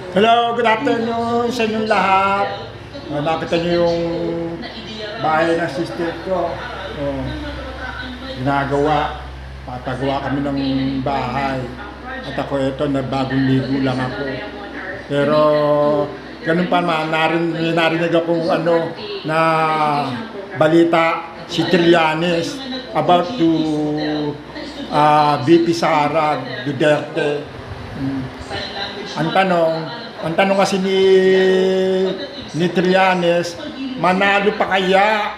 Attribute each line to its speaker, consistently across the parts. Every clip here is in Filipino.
Speaker 1: Hello, good afternoon sa inyong lahat. Nakita niyo yung bahay ng sister ko. Ginagawa. Patagawa kami ng bahay. At ako ito, na bagong ligo lang ako. Pero, ganun pa man, narinig akong na balita si Trillanes about to VP Sara Duterte. Ang tanong kasi ni Trillanes, manalo pa kaya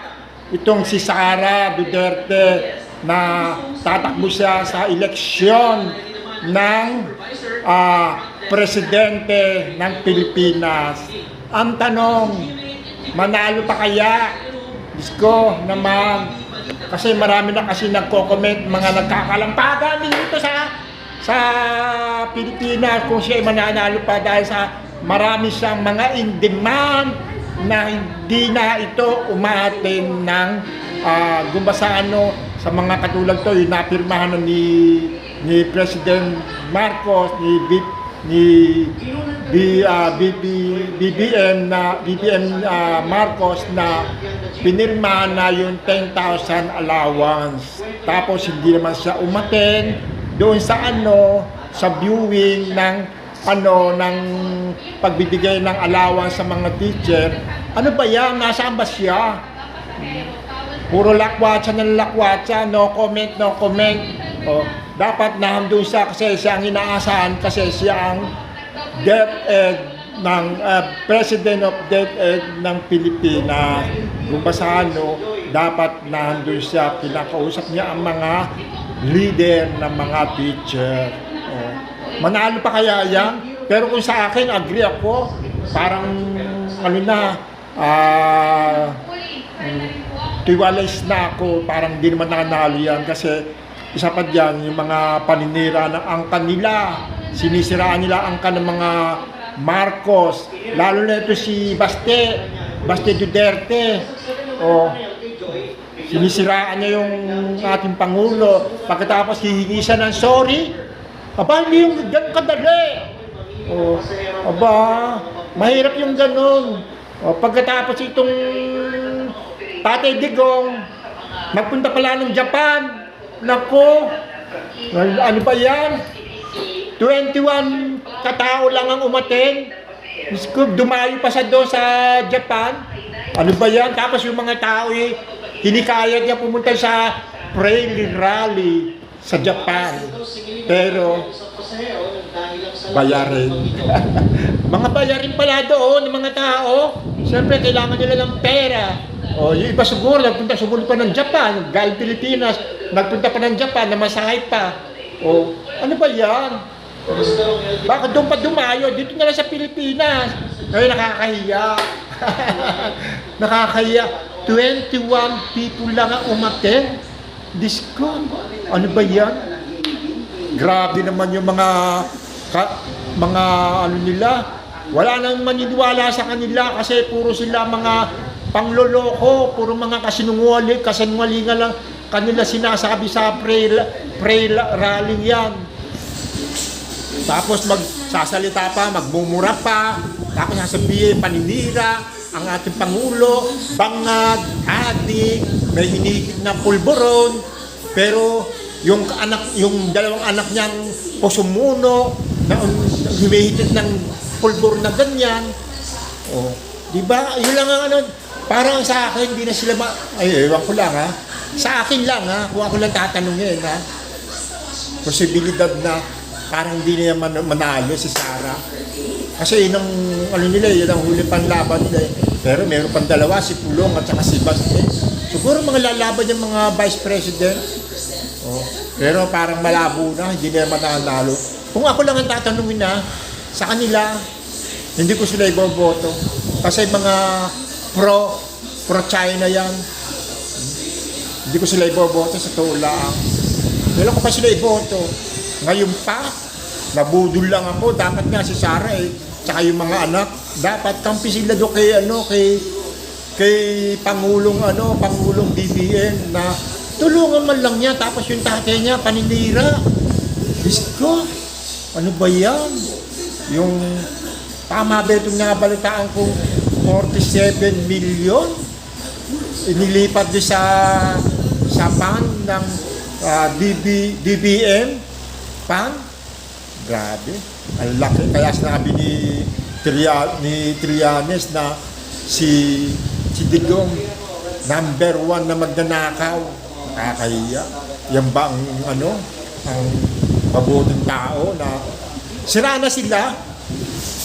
Speaker 1: itong si Sara Duterte na tatakbo siya sa eleksyon ng presidente ng Pilipinas. Ang tanong, manalo pa kaya? Diyos ko naman, kasi marami na kasi nagko-comment, mga nagkakalampagan dito sa Pilipinas kung siya ay mananalo pa dahil sa marami siyang mga in-demand na hindi na ito umaatin ng sa mga katulad to, yung napirmahan ni President Marcos, ni BBM Marcos na pinirmahan na yung 10,000 allowance. Tapos hindi naman siya umaten doon sa sa viewing ng ng pagbibigay ng allowance sa mga teacher. Ano ba yan? Nasaan ba siya? Puro lakwatsa ng lakwatsa, no comment. Dapat nandun siya kasi siya ang inaasahan, kasi siya ang DepEd ng President of DepEd ng Pilipinas. Kung basahan, dapat nandun siya, pinakausap niya ang mga leader ng mga teacher. Manalo pa kaya yan? Pero kung sa akin, agree ako. Parang tiwalays na ako, parang di naman nanalo yan kasi isa pa dyan, yung mga paninira ng angka nila, sinisiraan nila ang angka ng mga Marcos, lalo na ito si Baste Duterte. Sinisiraan niya yung ating Pangulo, pagkatapos hihingi siya ng sorry. Aba, hindi yung ganun kadali. Aba, mahirap yung ganun. Pagkatapos itong Tatay Digong, magpunta pala ng Japan. Nako, ano ba yan? 21 katao lang ang umaten. Dumayo pa sa doon sa Japan. Ano ba yan? Tapos yung mga tao hinikayat niya pumunta sa prayer rally sa Japan. Pero bayarin. Mga bayarin pala doon ng mga tao. Siyempre kailangan nila ng pera. Yung iba siguro, nagpunta pa ng Japan, galing Pilipinas, nagpunta pa ng Japan, namasahe pa. Ano ba yan? Bakit doon pa dumayo? Dito na lang sa Pilipinas. Ay, nakakahiya. Nakakahiya. 21 people lang ang umaten. Disko, ano ba yan? Grabe naman yung mga nila. Wala nang maniniwala sa kanila kasi puro sila mga pangloloko, puro mga kasinungalingan lang kanila sinasabi sa prayer rally yan. Tapos magsasalita pa, magmumura pa, tapos sasabihin paninira ang ating Pangulo, bangag, adik, may hinihigit na pulburon, pero yung dalawang anak niyang pusumuno na humihigit ng pulbur na ganyan. Diba? Yun lang ang parang sa akin, hindi na sila ewan ko lang sa akin lang kung ako lang tatanungin posibilidad na parang hindi niya manalo si Sara. Kasi yun ang yun ang huli panlaban nila Pero meron pang dalawa, si Pulong at saka si Baste. Siguro mga lalaban yung mga vice president. Pero parang malabo na, hindi niya mananalo. Kung ako lang ang tatanungin sa kanila, hindi ko sila iboboto. Kasi mga pro-China yan. Hindi ko sila iboboto sa tulang. Kailan ko pa sila iboto? Ngayon pa, nabudol lang ako. Dapat nga si Sara tsaka yung mga anak, dapat kampi sila do kay Pangulong BBM na tulungan man lang niya. Tapos yung tatay niya, paninira. Diyos ko, ano ba yan? Yung Tama ba itong nabalitaan kong 47 million? Inilipat din sa pan ng DBM pan. Grabe. Ang laki. Kaya sinabi ni Trillanes na si Digong number 1 na magnanakaw. Nakakahiya. Yan ba ang ang mabuting tao na sira na sila?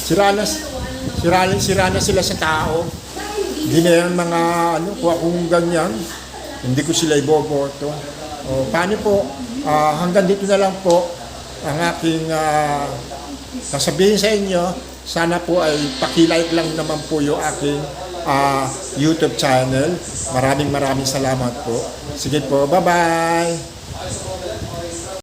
Speaker 1: Sira na sila sa tao. Hindi na yan mga kung ganyan, hindi ko sila iboboto. O, paano po, hanggang dito na lang po ang aking sasabihin sa inyo. Sana po ay pakilike lang naman po yung aking YouTube channel. Maraming salamat po. Sige po, bye-bye!